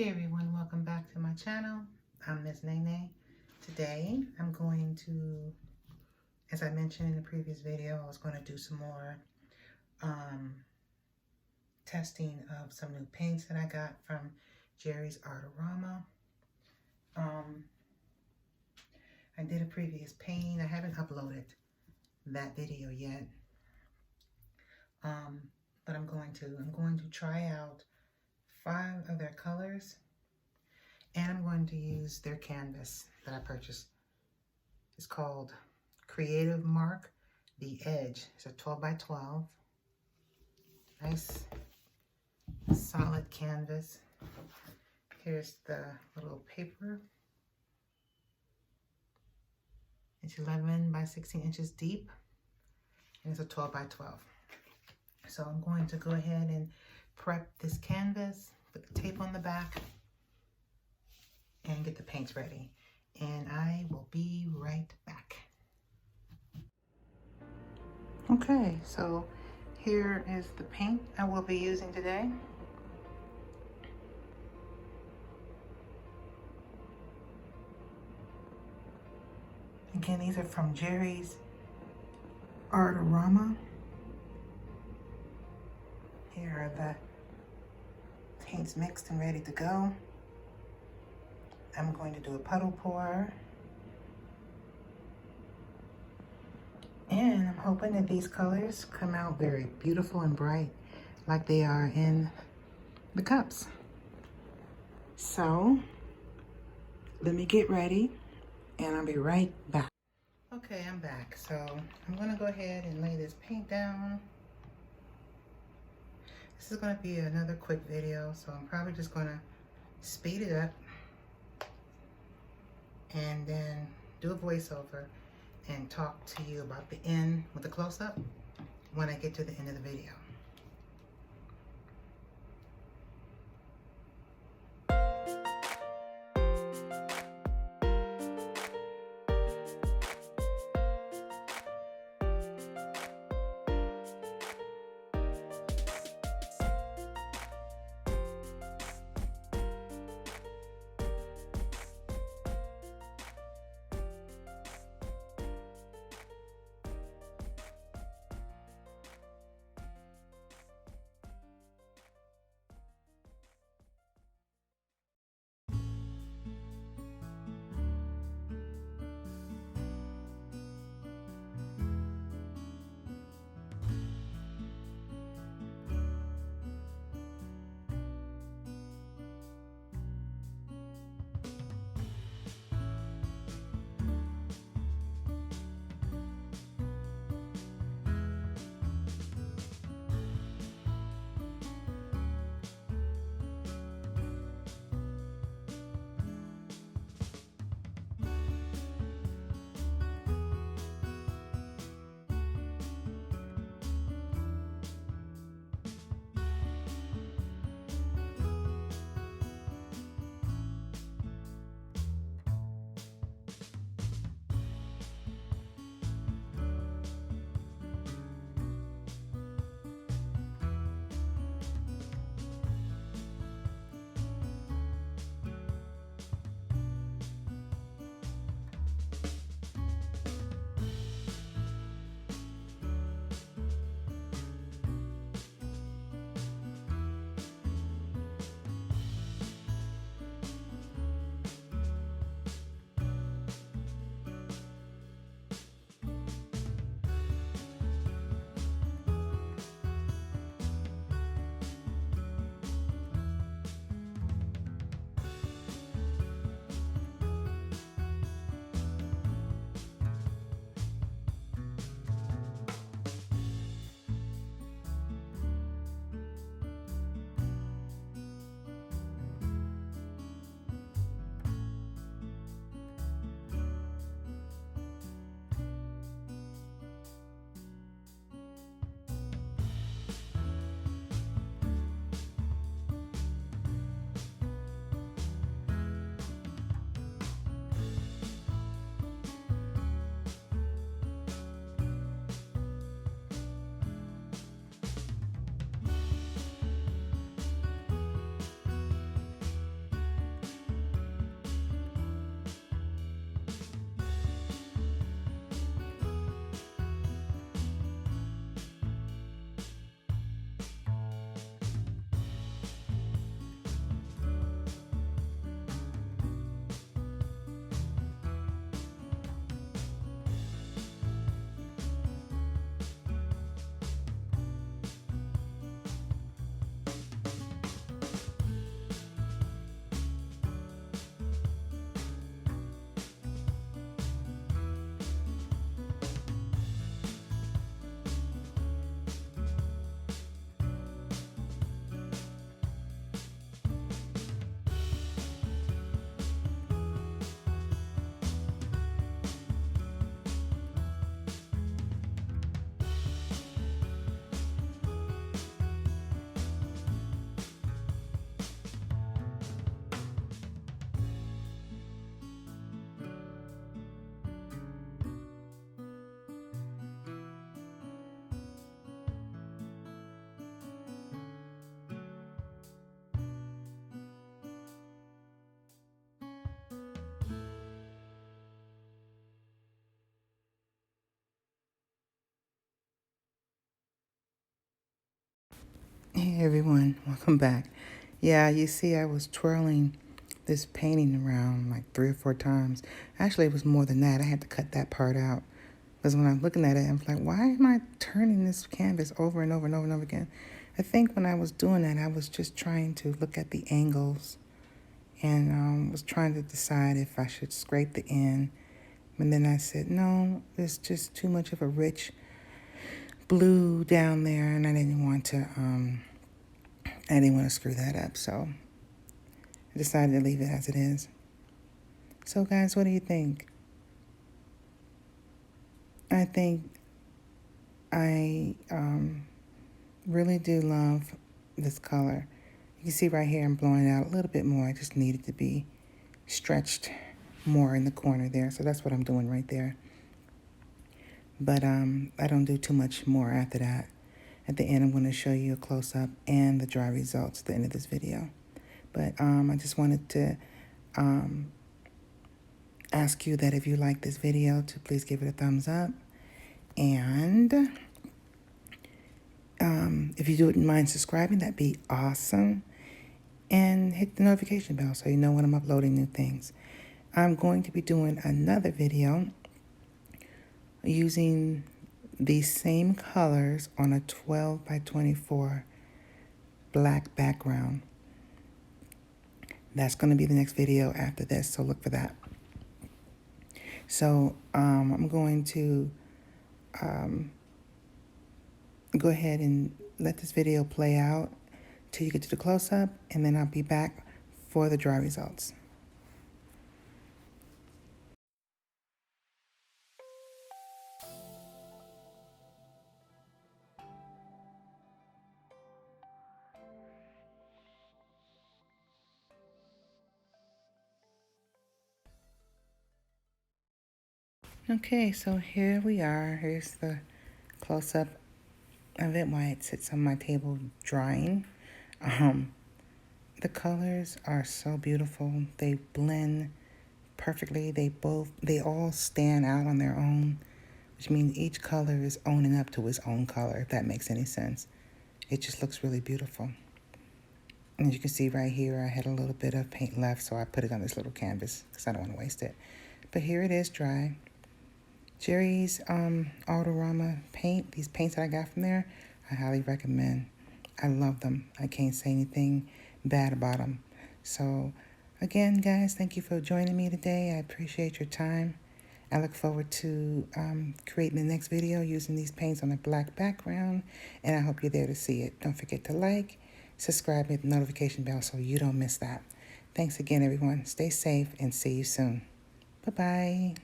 Hey everyone, welcome back to my channel. I'm Miss Nene. Today I'm going to, as I mentioned in the previous video, I was going to do some more testing of some new paints that I got from Jerry's Artorama. I did a previous painting. I haven't uploaded that video yet, but I'm going to try out 5 of their colors, and I'm going to use their canvas that I purchased. It's called Creative Mark The Edge. It's a 12 by 12. Nice solid canvas. Here's the little paper. It's 11 by 16 inches deep, and it's a 12 by 12. So I'm going to go ahead and prep this canvas, put the tape on the back, and get the paints ready. And I will be right back. Okay, so here is the paint I will be using today. Again, these are from Jerry's Artorama. Here are the paints mixed and ready to go. I'm going to do a puddle pour. And I'm hoping that these colors come out very beautiful and bright like they are in the cups. So let me get ready and I'll be right back. Okay, I'm back. So I'm gonna go ahead and lay this paint down. This is gonna be another quick video, so I'm probably just gonna speed it up and then do a voiceover and talk to you about the end with the close-up when I get to the end of the video. Hey everyone, welcome back. Yeah, you see I was twirling this painting around like 3 or 4 times. Actually, it was more than that. I had to cut that part out. Because when I'm looking at it, I'm like, why am I turning this canvas over and over and over and over again? I think when I was doing that, I was just trying to look at the angles and was trying to decide if I should scrape the end. And then I said, no, there's just too much of a rich blue down there, and I didn't want to screw that up, so I decided to leave it as it is. So guys, what do you think? I think I really do love this color. You can see right here I'm blowing it out a little bit more. I just needed to be stretched more in the corner there, so that's what I'm doing right there. But I don't do too much more after that. At the end, I'm going to show you a close-up and the dry results at the end of this video. But I just wanted to ask you that if you like this video, to please give it a thumbs up. And if you wouldn't mind subscribing, that'd be awesome. And hit the notification bell so you know when I'm uploading new things. I'm going to be doing another video using these same colors on a 12 by 24 black background. That's going to be the next video after this, so look for that. So I'm going to go ahead and let this video play out till you get to the close-up, and then I'll be back for the dry results. Okay, so here we are. Here's the close-up of it while it sits on my table drying. The colors are so beautiful. They blend perfectly. They all stand out on their own, which means each color is owning up to its own color, if that makes any sense. It just looks really beautiful. And as you can see right here, I had a little bit of paint left, so I put it on this little canvas because I don't want to waste it. But here it is dry. Jerry's Autorama paint, these paints that I got from there, I highly recommend. I love them. I can't say anything bad about them. So again, guys, thank you for joining me today. I appreciate your time. I look forward to creating the next video using these paints on a black background, and I hope you're there to see it. Don't forget to like, subscribe, hit the notification bell so you don't miss that. Thanks again, everyone. Stay safe and see you soon. Bye-bye.